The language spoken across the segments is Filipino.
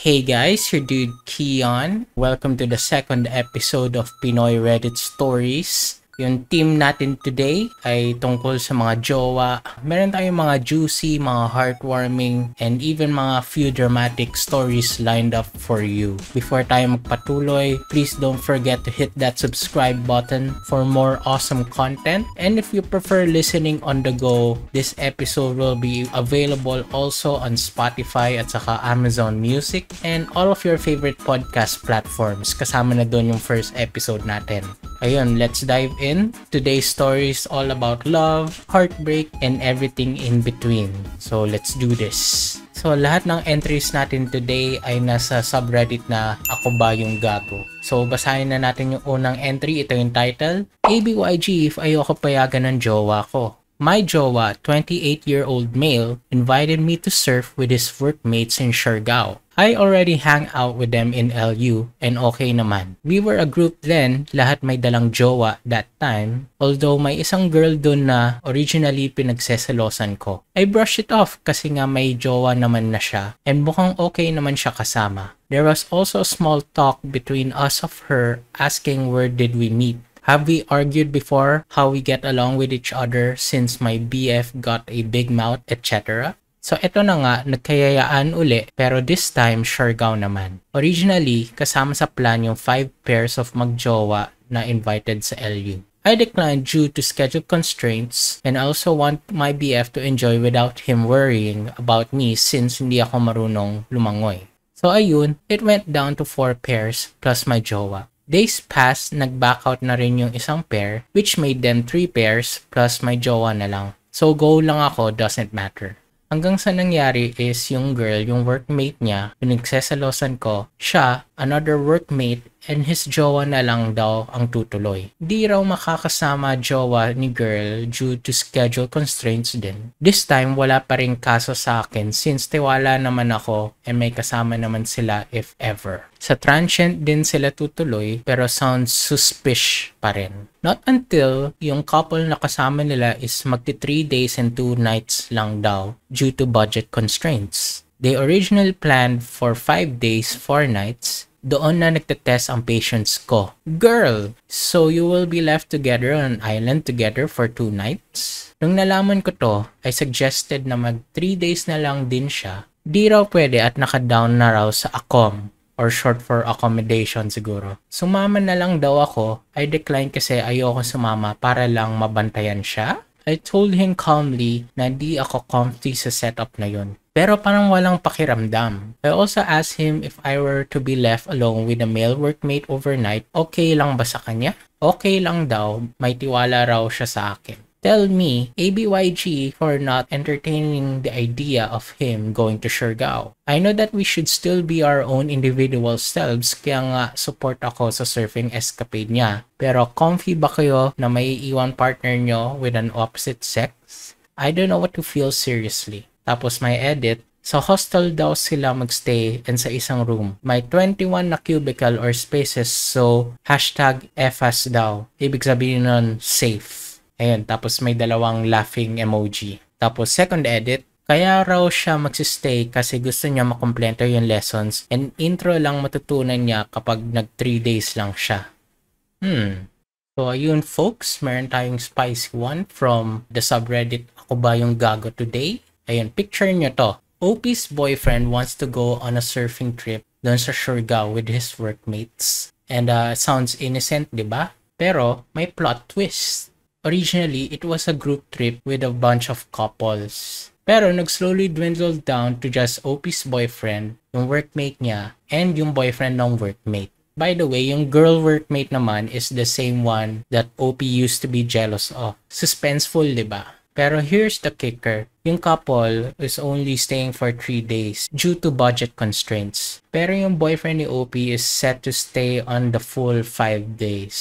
Hey guys, your dude Kion. Welcome to the second episode of Pinoy Reddit Stories. Yung team natin today ay tungkol sa mga jowa. Meron tayong mga juicy, mga heartwarming, and even mga few dramatic stories lined up for you. Before tayo magpatuloy, please don't forget to hit that subscribe button for more awesome content. And if you prefer listening on the go, this episode will be available also on Spotify at saka Amazon Music and all of your favorite podcast platforms. Kasama na doon yung first episode natin. Ayun, let's dive in. Today's story is all about love, heartbreak, and everything in between. So let's do this. So lahat ng entries natin today ay nasa subreddit na Ako Ba Yung Gago. So basahin na natin yung unang entry. Ito yung title. ABYG if ayoko payagan ng jowa ko. My jowa, 28-year-old male, invited me to surf with his workmates in Siargao. I already hang out with them in LU and okay naman. We were a group then, lahat may dalang jowa that time. Although may isang girl dun na originally pinagseselosan ko. I brushed it off kasi nga may jowa naman na siya and mukhang okay naman siya kasama. There was also a small talk between us of her asking where did we meet. Have we argued before how we get along with each other since my BF got a big mouth, etc.? So eto na nga, nagkayayaan uli pero this time Siargao naman. Originally, kasama sa plan yung 5 pairs of magjowa na invited sa LU. I declined due to schedule constraints and I also want my BF to enjoy without him worrying about me since hindi ako marunong lumangoy. So ayun, it went down to 4 pairs plus my jowa. Days passed, nag-back out na rin yung isang pair which made them 3 pairs plus my jowa na lang. So go lang ako, doesn't matter. Hanggang sa nangyari is yung girl, yung workmate niya, pinagseselosan ko, siya, another workmate, and his jowa na lang daw ang tutuloy. Di raw makakasama jowa ni girl due to schedule constraints din. This time, wala pa rin kaso sa akin since tiwala naman ako and may kasama naman sila if ever. Sa transient din sila tutuloy pero sounds suspicious pa rin. Not until yung couple na kasama nila is magti 3 days and 2 nights lang daw due to budget constraints. They originally planned for 5 days, 4 nights. Doon na nagtetest ang patience ko. Girl, so you will be left together on an island together for 2 nights? Nung nalaman ko to, I suggested na mag 3 days na lang din siya. Di raw pwede at naka-down na raw sa ACOM. Or short for accommodation siguro. Sumama na lang daw ako. I declined kasi ayoko sumama para lang mabantayan siya. I told him calmly na di ako comfy sa setup na yun. Pero parang walang pakiramdam. I also asked him if I were to be left alone with a male workmate overnight, okay lang ba sa kanya? Okay lang daw, may tiwala raw siya sa akin. Tell me, ABYG, for not entertaining the idea of him going to Siargao. I know that we should still be our own individual selves kaya nga support ako sa surfing escapade niya. Pero comfy ba kayo na may iwan partner nyo with an opposite sex? I don't know what to feel seriously. Tapos may edit, sa hostel daw sila magstay and sa isang room. May 21 na cubicle or spaces so #FAS daw. Ibig sabihin nun safe. Ayun, tapos may dalawang laughing emoji. Tapos second edit, kaya raw siya magsistay kasi gusto niya makompleto yung lessons and intro lang matutunan niya kapag nag 3 days lang siya. So ayun folks, meron tayong spicy one from the subreddit Ako Ba Yung Gago today. Ayun, picture niyo to. OP's boyfriend wants to go on a surfing trip doon sa Siargao with his workmates. And sounds innocent, di ba? Pero may plot twist. Originally, it was a group trip with a bunch of couples. Pero nag-slowly dwindled down to just OP's boyfriend, yung workmate niya, and yung boyfriend ng workmate. By the way, yung girl workmate naman is the same one that OP used to be jealous of. Suspenseful, diba? Pero here's the kicker. Yung couple is only staying for 3 days due to budget constraints. Pero yung boyfriend ni OP is set to stay on the full 5 days.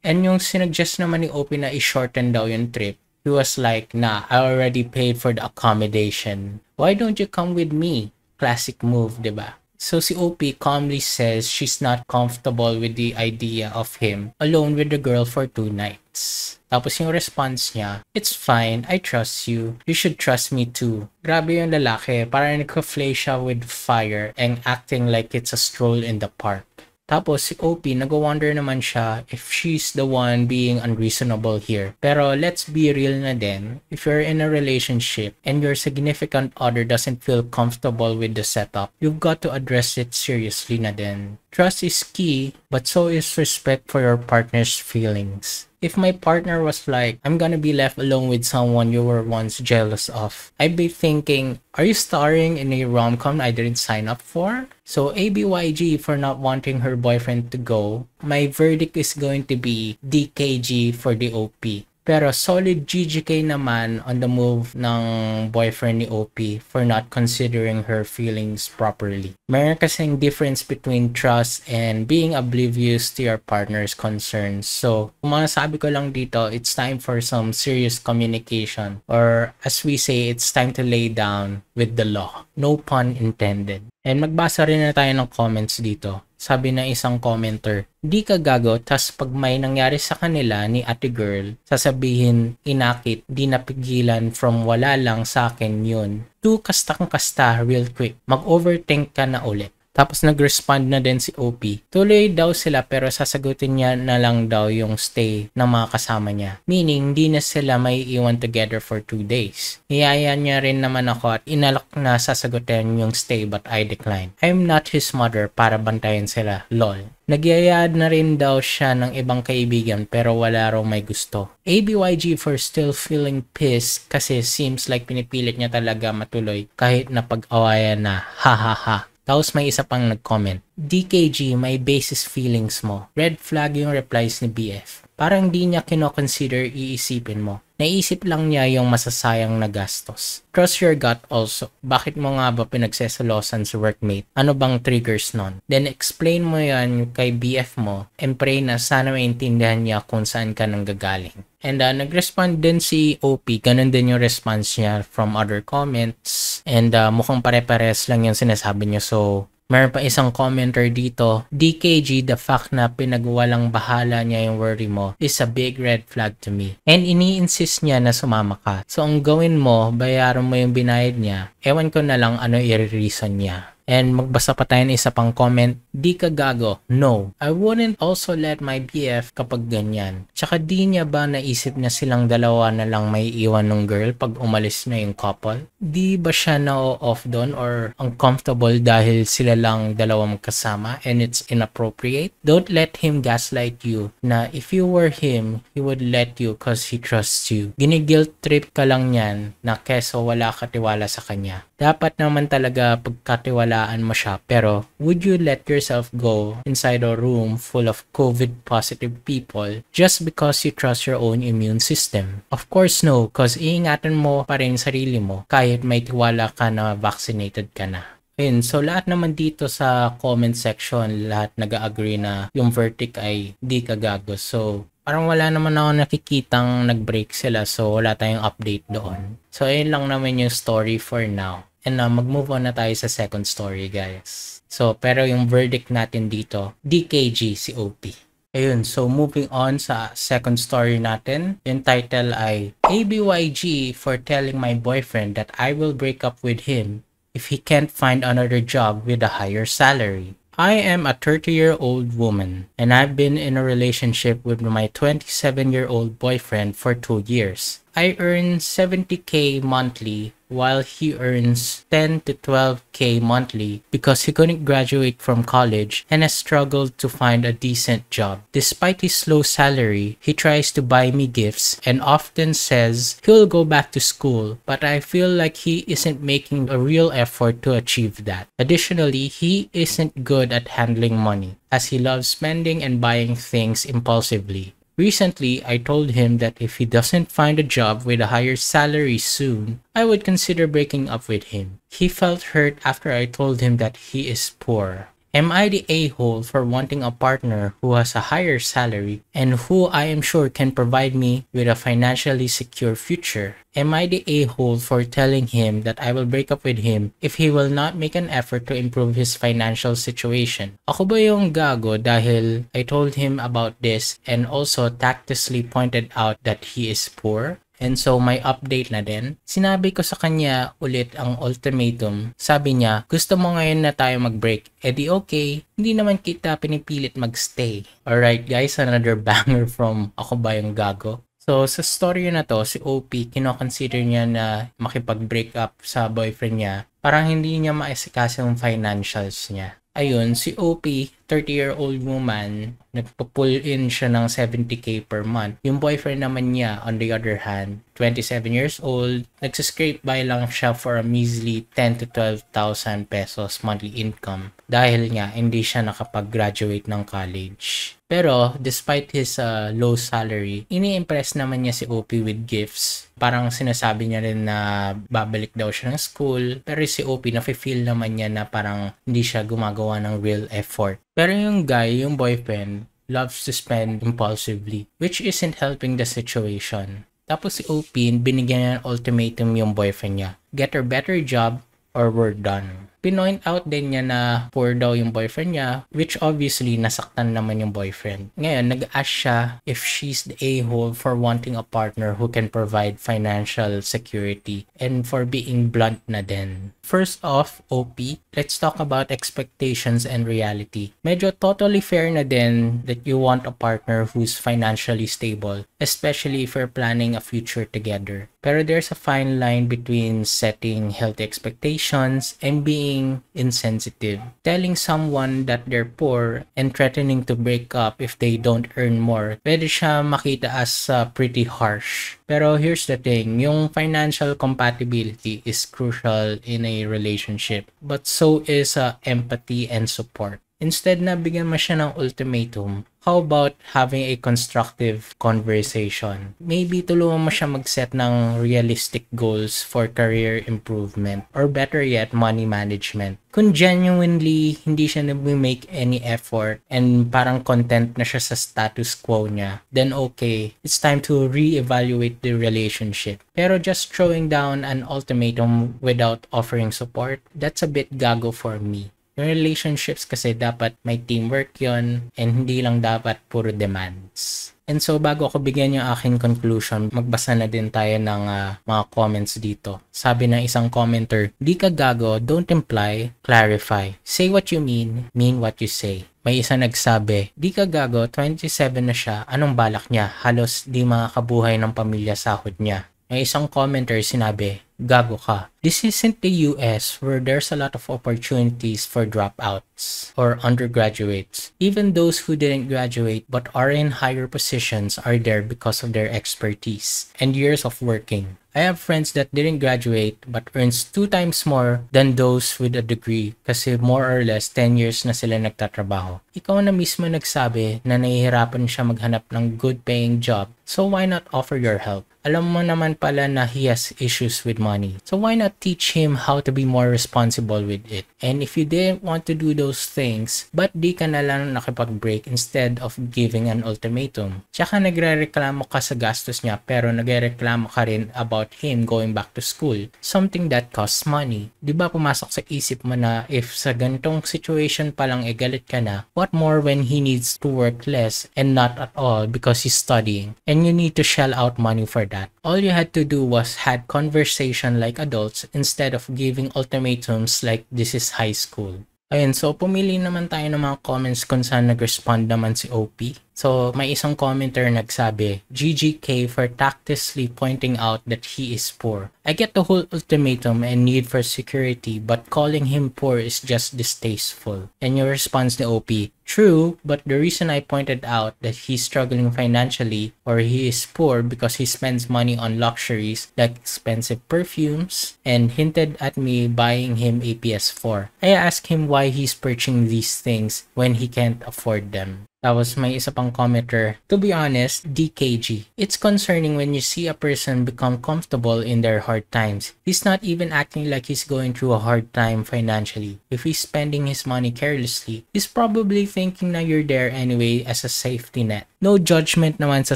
And yung sinuggest naman ni OP na i-shorten daw yung trip, he was like, nah, I already paid for the accommodation. Why don't you come with me? Classic move, diba? So si OP calmly says she's not comfortable with the idea of him alone with the girl for 2 nights. Tapos yung response niya, "It's fine, I trust you. You should trust me too." Grabe yung lalaki, parang nagka-flay siya with fire and acting like it's a stroll in the park. Tapos si OP, nag-wonder naman siya if she's the one being unreasonable here. Pero let's be real na din, if you're in a relationship and your significant other doesn't feel comfortable with the setup, you've got to address it seriously na din. Trust is key, but so is respect for your partner's feelings. If my partner was like, "I'm gonna be left alone with someone you were once jealous of," I'd be thinking, are you starring in a rom-com I didn't sign up for? So ABYG for not wanting her boyfriend to go, my verdict is going to be DKG for the OP. Pero solid GGK naman on the move ng boyfriend ni OP for not considering her feelings properly. Meron kasing difference between trust and being oblivious to your partner's concerns. So, kung masasabi ko lang dito, it's time for some serious communication. Or as we say, it's time to lay down with the law. No pun intended. And magbasa rin na tayo ng comments dito. Sabi ng isang commenter, "Di ka gago, tas pag may nangyari sa kanila ni ate girl, sasabihin, inakit, di napigilan from wala lang sa akin yun. Do kastang-kasta real quick, mag-overthink ka na ulit." Tapos nag-respond na din si OP. Tuloy daw sila pero sasagutin niya na lang daw yung stay ng mga kasama niya. Meaning, di na sila may iwan together for 2 days. Niyaya niya rin naman ako at inalok na sasagutin yung stay but I declined. I'm not his mother para bantayan sila. Lol. Nagyayad na rin daw siya ng ibang kaibigan pero wala raw may gusto. ABYG for still feeling pissed kasi seems like pinipilit niya talaga matuloy kahit napag-awayan na. Ha ha ha. Tapos may isa pang nag-comment, "DKG, may basis feelings mo." Red flag yung replies ni BF. Parang di niya kino-consider iisipin mo. Naisip lang niya yung masasayang na gastos. Trust your gut also. Bakit mo nga ba pinagsesalosan sa workmate? Ano bang triggers nun? Then explain mo yan kay BF mo and pray na sana maintindihan niya kung saan ka nang gagaling. And nag-respond din si OP. Ganun din yung response niya from other comments. And mukhang pare-pares lang yung sinasabi niya. So, meron pa isang commenter dito, "DKG, the fact na pinagwalang bahala niya yung worry mo is a big red flag to me." And ini-insist niya na sumama ka. So, ang gawin mo, bayaran mo yung binayad niya. Ewan ko na lang ano i-reason niya. And magbasa pa tayo ng isa pang comment, "Di ka gago. No. I wouldn't also let my BF kapag ganyan. Tsaka di niya ba naisip na silang dalawa na lang may iwan ng girl pag umalis na yung couple? Di ba siya na-off doon or uncomfortable dahil sila lang dalawa magkasama and it's inappropriate? Don't let him gaslight you na if you were him, he would let you cause he trusts you. Ginigilt trip ka lang yan na keso wala ka tiwala sa kanya. Dapat naman talaga pagkatiwalaan mo siya, pero would you let yourself go inside a room full of COVID positive people just because you trust your own immune system? Of course no, cause iingatan mo pa rin sarili mo kahit may tiwala ka na vaccinated ka na. Ayun, so lahat naman dito sa comment section, lahat nag-agree na yung verdict ay di ka gago. So, parang wala naman ako nakikitang nag-break sila, so wala tayong update doon. So, ayun lang naman yung story for now. And mag-move on na tayo sa second story, guys. So, pero yung verdict natin dito, DKG si OP. Ayun, so moving on sa second story natin. Yung title ay, "ABYG for telling my boyfriend that I will break up with him if he can't find another job with a higher salary." I am a 30-year-old woman, and I've been in a relationship with my 27-year-old boyfriend for 2 years. I earn 70K monthly while he earns 10 to 12K monthly because he couldn't graduate from college and has struggled to find a decent job. Despite his low salary, he tries to buy me gifts and often says he'll go back to school, but I feel like he isn't making a real effort to achieve that. Additionally, he isn't good at handling money as he loves spending and buying things impulsively. Recently, I told him that if he doesn't find a job with a higher salary soon, I would consider breaking up with him. He felt hurt after I told him that he is poor. Am I the a-hole for wanting a partner who has a higher salary and who I am sure can provide me with a financially secure future? Am I the a-hole for telling him that I will break up with him if he will not make an effort to improve his financial situation? Ako ba yung gago dahil I told him about this and also tactlessly pointed out that he is poor? And so may update na din. Sinabi ko sa kanya ulit ang ultimatum. Sabi niya, gusto mo ngayon na tayo mag-break? Eh di okay, hindi naman kita pinipilit mag-stay. Alright guys, another banger from Ako Ba Yung Gago? So sa story na to, si OP, kinoconsider niya na makipag-break up sa boyfriend niya. Parang hindi niya maasikaso yung financials niya. Ayun, si OP, 30-year-old woman, nagpo-pull in siya ng 70k per month. Yung boyfriend naman niya, on the other hand, 27 years old, nagsiscrape by lang siya for a measly 10 to 12,000 pesos monthly income dahil nga hindi siya nakapag-graduate ng college. Pero despite his low salary, ini-impress naman niya si OP with gifts. Parang sinasabi niya rin na babalik daw siya ng school, pero si OP nafe-feel naman niya na parang hindi siya gumagawa ng real effort. Pero yung guy, yung boyfriend, loves to spend impulsively, which isn't helping the situation. Tapos si OP, binigyan niya ng ultimatum yung boyfriend niya. Get her better job or we're done. Pinoint out din niya na poor daw yung boyfriend niya, which obviously nasaktan naman yung boyfriend. Ngayon, nag-ask siya if she's the a-hole for wanting a partner who can provide financial security and for being blunt na din. First off, OP, let's talk about expectations and reality. Medyo totally fair na din that you want a partner who's financially stable, especially if you're planning a future together. Pero there's a fine line between setting healthy expectations and being insensitive. Telling someone that they're poor and threatening to break up if they don't earn more, pwede siya makita as pretty harsh. Pero here's the thing, yung financial compatibility is crucial in a relationship, but so is empathy and support. Instead na bigyan mo siya ng ultimatum, how about having a constructive conversation? Maybe tulungan mo siya mag-set ng realistic goals for career improvement or better yet, money management. Kung genuinely hindi siya nag-make any effort and parang content na siya sa status quo niya, then okay, it's time to re-evaluate the relationship. Pero just throwing down an ultimatum without offering support, that's a bit gago for me. Yung relationships kasi dapat may teamwork yon and hindi lang dapat puro demands. And so bago ako bigyan yung aking conclusion, magbasa na din tayo ng mga comments dito. Sabi ng isang commenter, di ka gago, don't imply, clarify. Say what you mean what you say. May isa nagsabi, di ka gago, 27 na siya, anong balak niya? Halos di makakabuhay ng pamilya sahod niya. May isang commenter sinabi, gago ka. This isn't the US where there's a lot of opportunities for dropouts or undergraduates. Even those who didn't graduate but are in higher positions are there because of their expertise and years of working. I have friends that didn't graduate but earns 2 times more than those with a degree kasi more or less 10 years na sila nagtatrabaho. Ikaw na mismo nagsabi na nahihirapan siya maghanap ng good paying job, so why not offer your help? Alam mo naman pala na he has issues with money. So why not teach him how to be more responsible with it? And if you didn't want to do those things, ba't di ka na lang nakipag-break instead of giving an ultimatum? Tsaka nagre-reklamo ka sa gastos niya pero nagre-reklamo ka rin about him going back to school. Something that costs money. Di ba pumasok sa isip mo na if sa ganitong situation palang galit ka na, what more when he needs to work less and not at all because he's studying and you need to shell out money for that. All you had to do was had conversation like adults instead of giving ultimatums like this is high school. Ayun, so pumili naman tayo ng mga comments kung saan nag-respond naman si OP. So, may isang commenter nagsabi, GGK for tactlessly pointing out that he is poor. I get the whole ultimatum and need for security, but calling him poor is just distasteful. And your response to OP, true, but the reason I pointed out that he's struggling financially or he is poor because he spends money on luxuries like expensive perfumes and hinted at me buying him a PS4. I asked him why he's purchasing these things when he can't afford them. Tapos may isa pang commenter, to be honest, DKG. It's concerning when you see a person become comfortable in their hard times. He's not even acting like he's going through a hard time financially. If he's spending his money carelessly, he's probably thinking na you're there anyway as a safety net. No judgment naman sa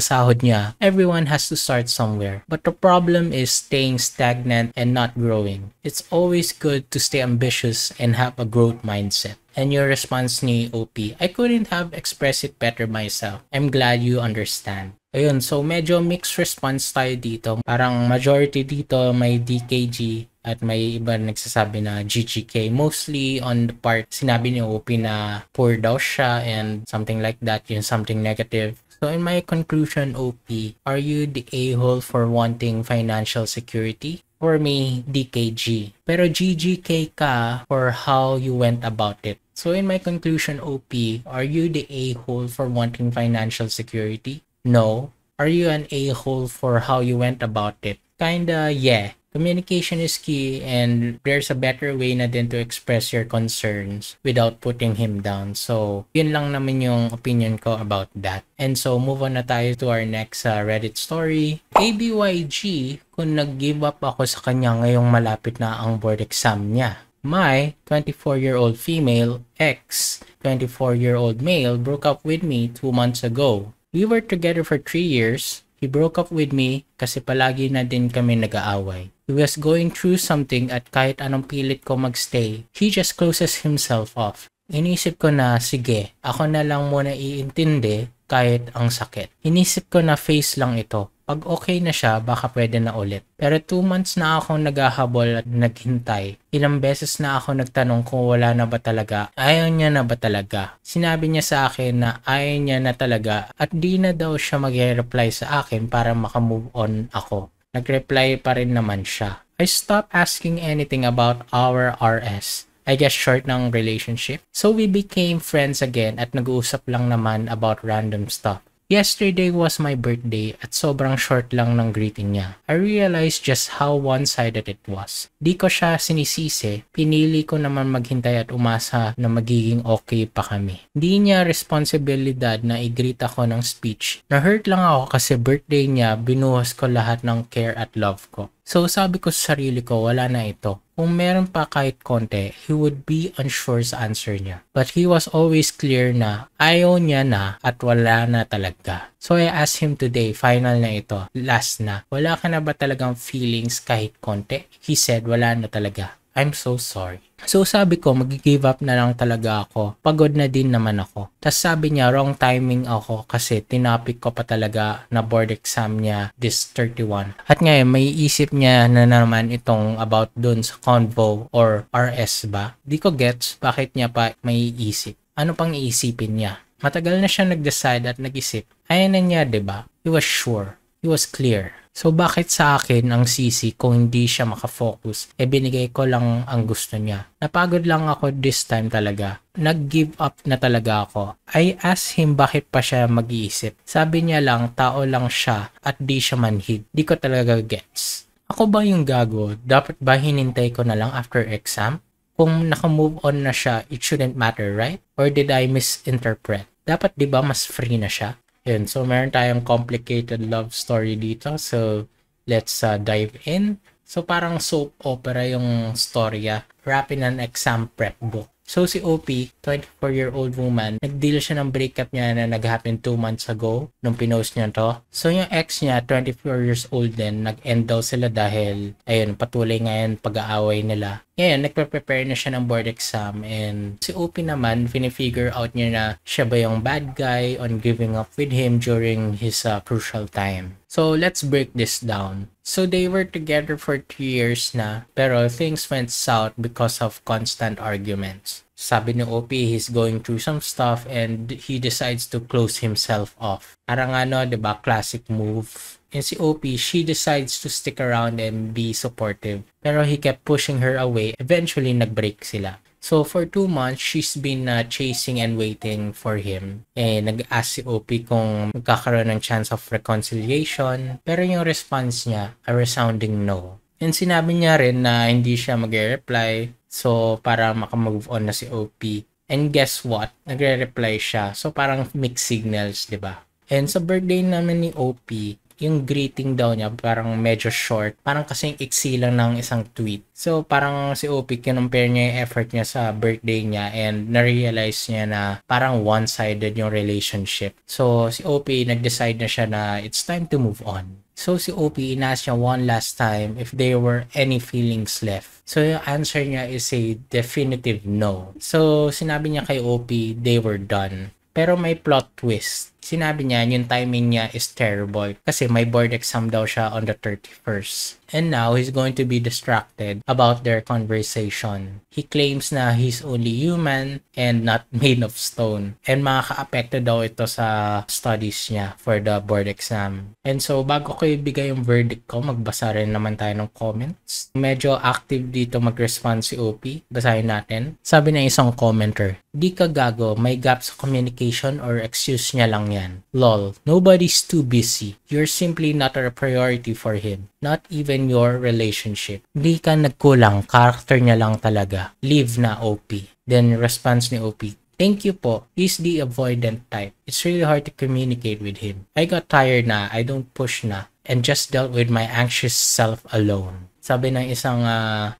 sahod niya. Everyone has to start somewhere. But the problem is staying stagnant and not growing. It's always good to stay ambitious and have a growth mindset. And your response ni OP, I couldn't have expressed it better myself. I'm glad you understand. Ayun, so medyo mixed response tayo dito. Parang majority dito may DKG at may iba nagsasabi na GGK. Mostly on the part, sinabi ni OP na poor daw siya and something like that, yun something negative. So in my conclusion, OP, are you the a-hole for wanting financial security? For me, DKG. Pero GGK ka for how you went about it. So in my conclusion, OP, are you the a-hole for wanting financial security? No. Are you an a-hole for how you went about it? Kinda, yeah. Communication is key and there's a better way na din to express your concerns without putting him down. So, yun lang naman yung opinion ko about that. And so, move on na tayo to our next Reddit story. ABYG, kung nag-give up ako sa kanya ngayong malapit na ang board exam niya. My 24-year-old female ex 24-year-old male broke up with me 2 months ago. We were together for 3 years. He broke up with me kasi palagi na din kami nag-aaway. He was going through something at kahit anong pilit ko magstay, he just closes himself off. Inisip ko na, sige, ako na lang muna iintindi kahit ang sakit. Inisip ko na face lang ito. Pag okay na siya, baka pwede na ulit. Pero 2 months na akong naghahabol at naghintay. Ilang beses na ako nagtanong kung wala na ba talaga, ayaw niya na ba talaga. Sinabi niya sa akin na ayaw niya na talaga at di na daw siya mag-reply sa akin para makamove on ako. Nag-reply pa rin naman siya. I stopped asking anything about our RS. I guess short ng relationship. So we became friends again at nag-uusap lang naman about random stuff. Yesterday was my birthday at sobrang short lang ng greeting niya. I realized just how one-sided it was. Di ko siya sinisisi, pinili ko naman maghintay at umasa na magiging okay pa kami. Di niya responsibilidad na i-greet ako ng speech. Na-hurt lang ako kasi birthday niya, binuhos ko lahat ng care at love ko. So sabi ko sa sarili ko, wala na ito. Kung meron pa kahit konti, he would be unsure sa answer niya. But he was always clear na ayaw niya na at wala na talaga. So I asked him today, final na ito, last na. Wala ka na ba talagang feelings kahit konti? He said, wala na talaga. I'm so sorry. So sabi ko, mag-give up na lang talaga ako. Pagod na din naman ako. Tapos sabi niya, wrong timing ako kasi tinapik ko pa talaga na board exam niya this 31. At ngayon, may isip niya na naman itong about dun sa convo or RS ba? Di ko gets bakit niya pa may isip. Ano pang iisipin niya? Matagal na siya nag-decide at nag-isip. Ayan na niya, diba? He was sure. He was clear. So bakit sa akin ang sisi kung hindi siya makafocus? Binigay ko lang ang gusto niya. Napagod lang ako this time talaga. Nag-give up na talaga ako. I asked him bakit pa siya mag-iisip. Sabi niya lang tao lang siya at di siya manhid. Di ko talaga gets. Ako ba yung gago? Dapat ba hinintay ko na lang after exam? Kung naka-move on na siya, it shouldn't matter, right? Or did I misinterpret? Dapat di ba mas free na siya? Yun, so meron tayong complicated love story dito. So, let's dive in. So, parang soap opera yung storya. Wrapped in an exam prep book. So, si OP, 24-year-old woman, nag-deal siya ng breakup niya na nag-happen 2 months ago nung pinost niya to. So, yung ex niya, 24 years old din, nag-end daw sila dahil, ayun, patuloy ngayon pag-aaway nila. Ngayon, nagpe-prepare na siya ng board exam and si OP naman, fini-figure out niya na siya ba yung bad guy on giving up with him during his crucial time. So, let's break this down. So, they were together for 3 years na, pero things went south because of constant arguments. Sabi ni OP, he's going through some stuff and he decides to close himself off. Parang ano, diba, classic move. And si OP, she decides to stick around and be supportive. Pero he kept pushing her away. Eventually, nag-break sila. So, for 2 months, she's been chasing and waiting for him. Nag-ask si OP kung magkakaroon ng chance of reconciliation. Pero yung response niya, a resounding no. And sinabi niya rin na hindi siya mag-reply. So, para makamove on na si OP. And guess what? Nagre-reply siya. So parang mixed signals, 'di ba? And sa birthday naman ni OP, yung greeting daw niya parang medyo short. Parang kasing iksi lang ng isang tweet. So parang si OP kinumpare niya yung effort niya sa birthday niya and na-realize niya na parang one-sided yung relationship. So si OP nag-decide na siya na it's time to move on. So si OP inask niya one last time if there were any feelings left. So yung answer niya is a definitive no. So sinabi niya kay OP they were done. Pero may plot twist. Sinabi niya yung timing niya is terrible kasi may board exam daw siya on the 31st. And now he's going to be distracted about their conversation. He claims na he's only human and not made of stone. And makaka-apekto daw ito sa studies niya for the board exam. And so bago ko ibigay yung verdict ko, magbasa rin naman tayo ng comments. Medyo active dito mag-respond si OP. Basahin natin. Sabi ng isang commenter, "Di ka gago, may gap sa communication or excuse niya lang yan. Lol, nobody's too busy. You're simply not a priority for him. Not even your relationship. Di ka nagkulang, character niya lang talaga. Leave na, OP." Then response ni OP, "Thank you po. He's the avoidant type. It's really hard to communicate with him. I got tired na, I don't push na, and just dealt with my anxious self alone." Sabi ng isang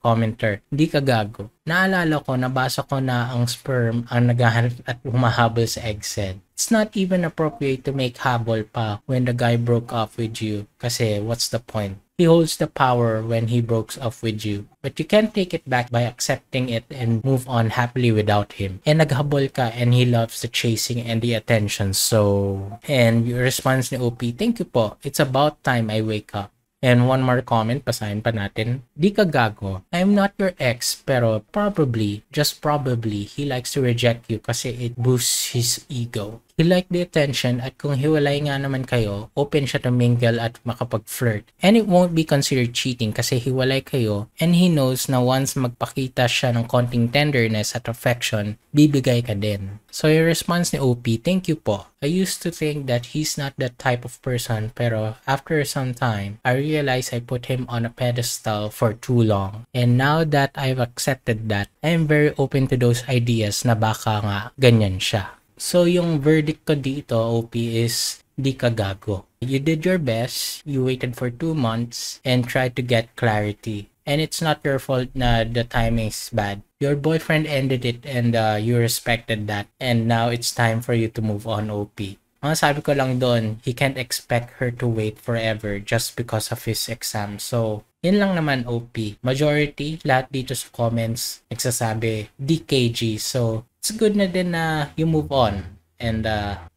commenter, "Di ka gago. Naalala ko, nabasa ko na ang sperm ang naghahanap at humahabol sa egg cell. It's not even appropriate to make habol pa when the guy broke off with you. Kasi what's the point? He holds the power when he broke off with you. But you can't take it back by accepting it and move on happily without him. And naghabol ka and he loves the chasing and the attention. So," and your response ni OP, "Thank you po. It's about time I wake up." And one more comment, pasahin pa natin. "Di ka gago. I'm not your ex, pero probably, just probably, he likes to reject you kasi it boosts his ego. He liked the attention at kung hiwalay nga naman kayo, open siya to mingle at makapag-flirt. And it won't be considered cheating kasi hiwalay kayo and he knows na once magpakita siya ng konting tenderness at affection, bibigay ka din." So yung response ni OP, "Thank you po. I used to think that he's not that type of person pero after some time, I realized I put him on a pedestal for too long. And now that I've accepted that, I am very open to those ideas na baka nga ganyan siya." So yung verdict ko dito, OP, is di ka gago. You did your best, you waited for 2 months, and tried to get clarity. And it's not your fault na the timing is bad. Your boyfriend ended it and you respected that. And now it's time for you to move on, OP. Ang sabi ko lang doon, he can't expect her to wait forever just because of his exam. So, yun lang naman, OP. Majority, lahat dito sa comments, nagsasabi, DKG. So, it's good na din na you move on. And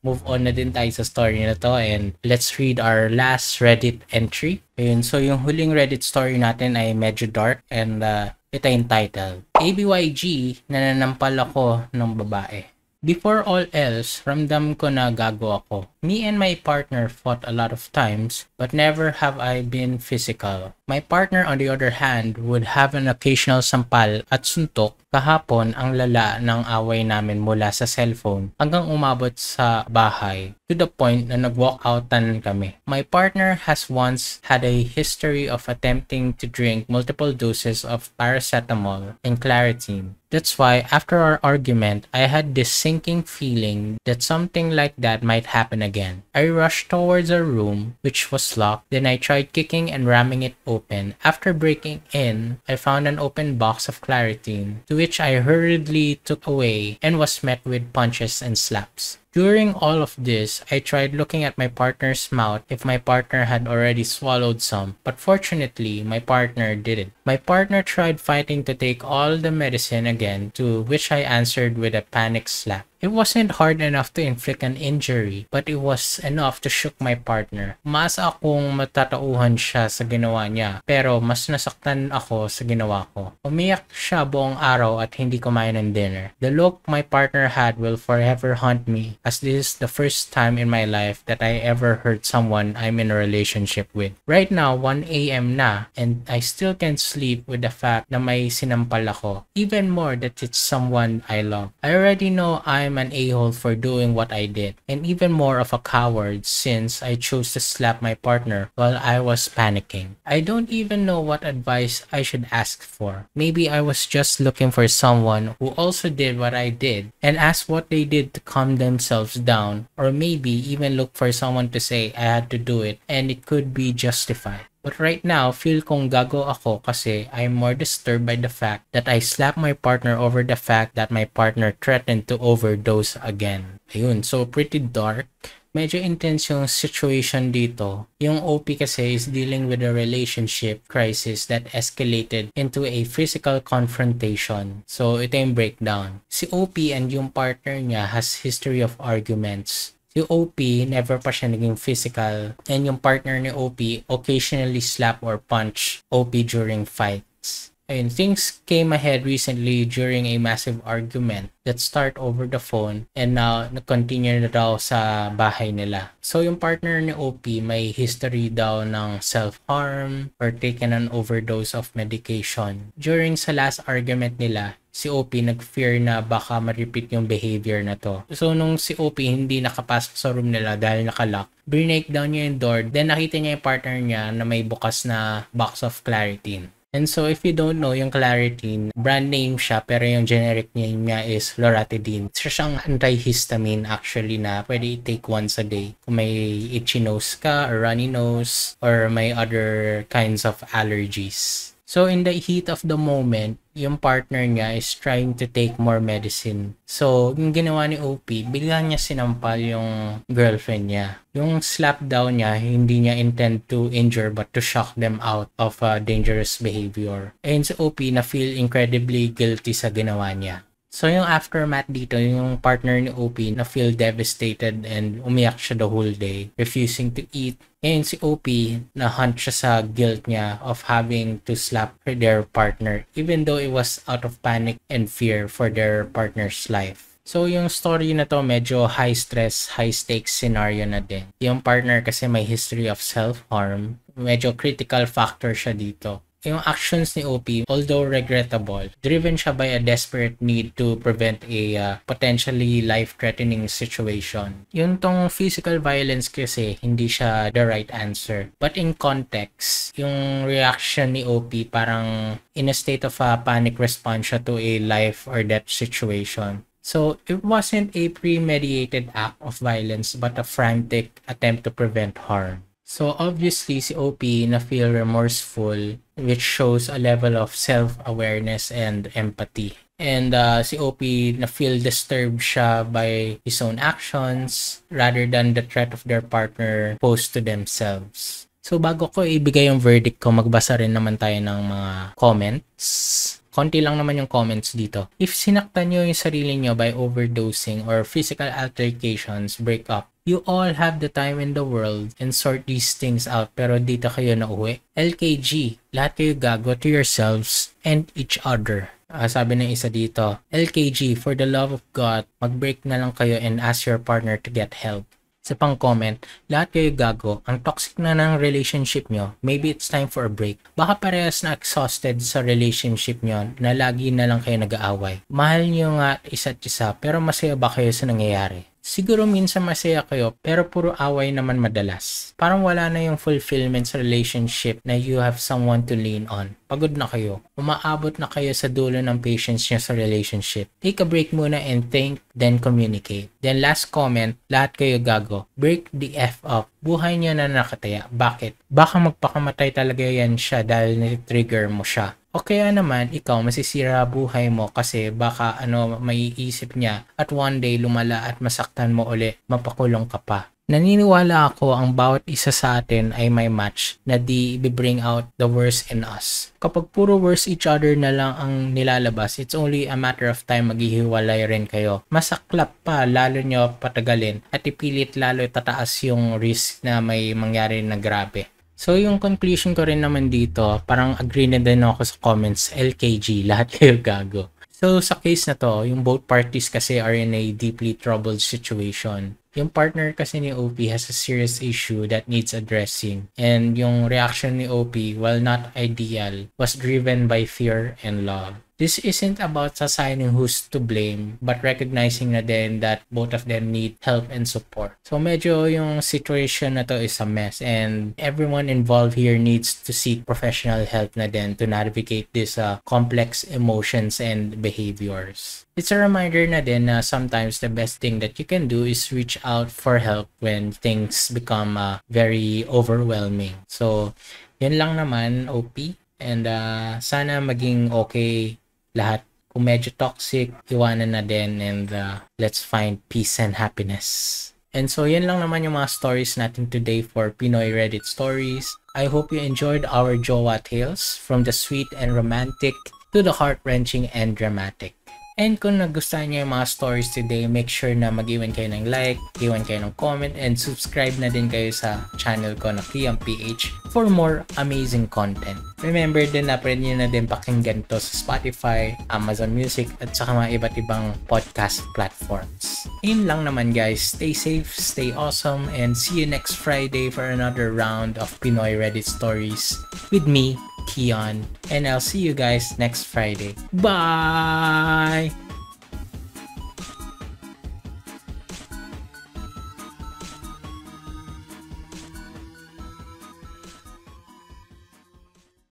move on na din tayo sa story na to. And let's read our last Reddit entry. Ayun, so yung huling Reddit story natin ay medyo dark. And ito yung title. ABYG, nananampal ako ng babae. Before all else, ramdam ko na gago ako. Me and my partner fought a lot of times, but never have I been physical. My partner, on the other hand, would have an occasional sampal at suntok. Kahapon, ang lala ng away namin mula sa cellphone hanggang umabot sa bahay to the point na nag-walk-outan kami. My partner has once had a history of attempting to drink multiple doses of paracetamol and Claritin. That's why, after our argument, I had this sinking feeling that something like that might happen again. I rushed towards our room, which was locked. Then I tried kicking and ramming it open. After breaking in, I found an open box of Claritin, to which I hurriedly took away and was met with punches and slaps. During all of this, I tried looking at my partner's mouth if my partner had already swallowed some, but fortunately, my partner didn't. My partner tried fighting to take all the medicine again, to which I answered with a panic slap. It wasn't hard enough to inflict an injury, but it was enough to shook my partner. Mas akong matatauhan siya sa ginawa niya, pero mas nasaktan ako sa ginawa ko. Umiyak siya buong araw at hindi kumain ng dinner. The look my partner had will forever haunt me. as this is the first time in my life that I ever hurt someone I'm in a relationship with. Right now, 1 a.m. na, and I still can't sleep with the fact na may sinampal ako. Even more that it's someone I love. I already know I'm an a-hole for doing what I did, and even more of a coward since I chose to slap my partner while I was panicking. I don't even know what advice I should ask for. Maybe I was just looking for someone who also did what I did and ask what they did to calm themselves down, or maybe even look for someone to say I had to do it and it could be justified. But right now, feel kong gago ako kasi I'm more disturbed by the fact that I slapped my partner over the fact that my partner threatened to overdose again. Ayun, so pretty dark. Medyo intense yung situation dito. Yung OP kasi is dealing with a relationship crisis that escalated into a physical confrontation. So, ito yung breakdown. Si OP and yung partner niya has history of arguments. Si OP, never pa siya naging physical. And yung partner ni OP occasionally slap or punch OP during fights. Ayun, things came ahead recently during a massive argument that start over the phone and now continue na daw sa bahay nila. So yung partner ni OP may history daw ng self-harm or taken an overdose of medication. During sa last argument nila, si OP nag-fear na baka ma-repeat yung behavior na to. So nung si OP hindi nakapasok sa room nila dahil nakalock, break down niya yung door, then nakita niya yung partner niya na may bukas na box of Claritin. And so if you don't know, yung Claritin, brand name siya pero yung generic name niya is Loratadine. Siya siyang antihistamine actually na pwede i-take once a day. Kung may itchy nose ka or runny nose or may other kinds of allergies. So in the heat of the moment, yung partner niya is trying to take more medicine. So yung ginawa ni OP, bigla niya sinampal yung girlfriend niya. Yung slap down niya, hindi niya intend to injure but to shock them out of dangerous behavior. And si OP na feel incredibly guilty sa ginawa niya. So yung aftermath dito, yung partner ni OP na feel devastated and umiyak siya the whole day, refusing to eat. And si OP, na-hunt siya sa guilt niya of having to slap their partner even though it was out of panic and fear for their partner's life. So yung story na to medyo high stress, high stakes scenario na din. Yung partner kasi may history of self-harm, medyo critical factor siya dito. Yung actions ni OP, although regrettable, driven siya by a desperate need to prevent a potentially life-threatening situation. Yung tong physical violence kasi, hindi siya the right answer. But in context, yung reaction ni OP parang in a state of panic response siya to a life or death situation. So, it wasn't a premeditated act of violence but a frantic attempt to prevent harm. So obviously si OP na feel remorseful, which shows a level of self-awareness and empathy. And si OP na feel disturbed siya by his own actions rather than the threat of their partner posed to themselves. So bago ko ibigay yung verdict ko, magbasa rin naman tayo ng mga comments. Konti lang naman yung comments dito. If sinaktan nyo yung sarili nyo by overdosing or physical altercations, break up. You all have the time in the world and sort these things out pero dito kayo nauwi. LKG, lahat kayo gago to yourselves and each other. Sabi ng isa dito, LKG, for the love of God, mag-break na lang kayo and ask your partner to get help. Sa pang comment, lahat kayo gago, ang toxic na ng relationship nyo, maybe it's time for a break. Baka parehas na exhausted sa relationship nyo na lagi na lang kayo nag-aaway. Mahal nyo nga isa't isa pero masaya ba kayo sa nangyayari? Siguro minsan masaya kayo pero puro away naman madalas. Parang wala na yung fulfillment sa relationship na you have someone to lean on. Pagod na kayo. Umaabot na kayo sa dulo ng patience nyo sa relationship. Take a break muna and think, then communicate. Then last comment, lahat kayo gago. Break the F up. Buhay nyo na nakataya. Bakit? Baka magpakamatay talaga yan siya dahil na-trigger mo siya. O kaya naman, ikaw masisira buhay mo kasi baka maiisip niya at one day lumala at masaktan mo uli, mapakulong ka pa. Naniniwala ako ang bawat isa sa atin ay may match na di bring out the worst in us. Kapag puro worst each other na lang ang nilalabas, it's only a matter of time maghihiwalay rin kayo. Masaklap pa, lalo nyo patagalin at ipilit lalo tataas yung risk na may mangyari na grabe. So yung conclusion ko rin naman dito, parang agree na din ako sa comments, LKG, lahat kayo gago. So sa case na to, yung both parties kasi are in a deeply troubled situation. Yung partner kasi ni OP has a serious issue that needs addressing. And yung reaction ni OP, while not ideal, was driven by fear and love. This isn't about assigning who's to blame, but recognizing na din that both of them need help and support. So medyo yung situation na to is a mess, and everyone involved here needs to seek professional help na din to navigate these complex emotions and behaviors. It's a reminder na din na sometimes the best thing that you can do is reach out for help when things become very overwhelming. So yun lang naman, OP. And sana maging okay lahat. Kung medyo toxic, iwanan na din, and let's find peace and happiness. And so yan lang naman yung mga stories natin today for Pinoy Reddit Stories. I hope you enjoyed our jowa tales, from the sweet and romantic to the heart-wrenching and dramatic. And kung nagustuhan niyo yung mga stories today, make sure na mag-iwan kayo ng like, iwan kayo ng comment, and subscribe na din kayo sa channel ko na Kiam PH for more amazing content. Remember din na pwede nyo na din pakinggan to sa Spotify, Amazon Music, at saka mga iba't ibang podcast platforms. Yun lang naman guys, stay safe, stay awesome, and see you next Friday for another round of Pinoy Reddit Stories with me, Kian, and I'll see you guys next Friday. Bye!